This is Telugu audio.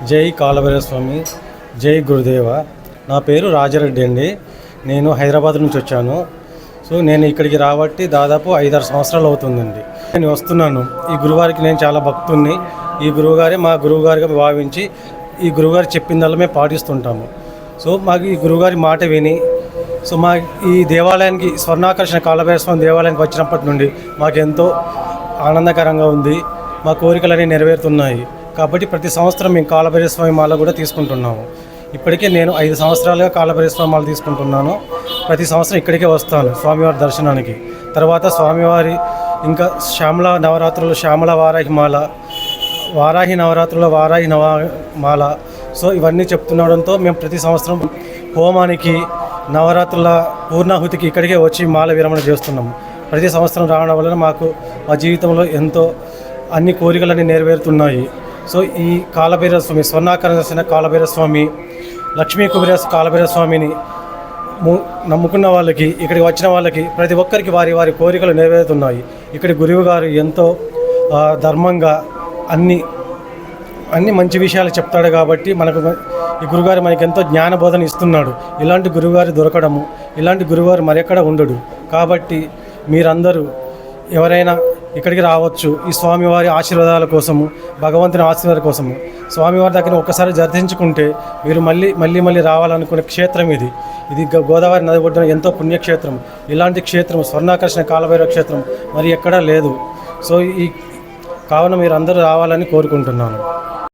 జై కాలభైరవ స్వామి, జై గురుదేవ. నా పేరు రాజారెడ్డి అండి. నేను హైదరాబాద్ నుంచి వచ్చాను. నేను ఇక్కడికి రాబట్టి దాదాపు 5-6 సంవత్సరాలు అవుతుందండి. నేను వస్తున్నాను. ఈ గురువారికి నేను చాలా భక్తుడిని. ఈ గురువుగారే మా గురువుగారిగా భావించి ఈ గురువుగారు చెప్పిందల్లా మేము పాటిస్తుంటాము. మాకు ఈ గురువుగారి మాట విని మా ఈ దేవాలయానికి స్వర్ణాకర్షణ కాలభైరవ స్వామి దేవాలయానికి వచ్చినప్పటి నుండి మాకెంతో ఆనందకరంగా ఉంది. మా కోరికలన్నీ నెరవేరుతున్నాయి. కాబట్టి ప్రతి సంవత్సరం మేము కాలభైరవ స్వామి మాల కూడా తీసుకుంటున్నాము. ఇప్పటికే నేను 5 సంవత్సరాలుగా కాలభైరవ స్వామి మాల తీసుకుంటున్నాను. ప్రతి సంవత్సరం ఇక్కడికే వస్తాను స్వామివారి దర్శనానికి. తర్వాత స్వామివారి ఇంకా శ్యామల నవరాత్రులు శ్యామల వారాహి మాల, వారాహి నవరాత్రుల వారాహి మాల. ఇవన్నీ చెప్తుండడంతో మేము ప్రతి సంవత్సరం హోమానికి నవరాత్రుల పూర్ణాహుతికి ఇక్కడికే వచ్చి మాల విరమణ చేస్తున్నాము. ప్రతి సంవత్సరం రావడం వలన మాకు మా జీవితంలో ఎంతో అన్ని కోరికలన్నీ నెరవేరుతున్నాయి. ఈ కాలభైరవ స్వామి స్వర్ణాకర్షణ కాలభైరవ స్వామి, లక్ష్మీ కుబేర కాలభైరవ స్వామిని నమ్ముకున్న వాళ్ళకి, ఇక్కడికి వచ్చిన వాళ్ళకి ప్రతి ఒక్కరికి వారి వారి కోరికలు నెరవేరుతున్నాయి. ఇక్కడి గురువు గారు ఎంతో ధర్మంగా అన్ని మంచి విషయాలు చెప్తాడు. కాబట్టి ఈ గురుగారు మనకి ఎంతో జ్ఞానబోధన ఇస్తున్నాడు. ఇలాంటి గురువుగారు దొరకడము, ఇలాంటి గురువుగారు మరెక్కడ ఉండడు. కాబట్టి మీరందరూ ఎవరైనా ఇక్కడికి రావచ్చు. ఈ స్వామివారి ఆశీర్వాదాల కోసము, భగవంతుని ఆశీర్వాదాల కోసము స్వామివారి దగ్గర ఒక్కసారి దర్శించుకుంటే మీరు మళ్ళీ రావాలనుకునే క్షేత్రం ఇది. గోదావరి నది ఒడ్డున ఎంతో పుణ్యక్షేత్రం. ఇలాంటి క్షేత్రం స్వర్ణాకర్షణ కాలభైరవ క్షేత్రం మరి ఎక్కడా లేదు. కావున మీరు అందరూ రావాలని కోరుకుంటున్నాను.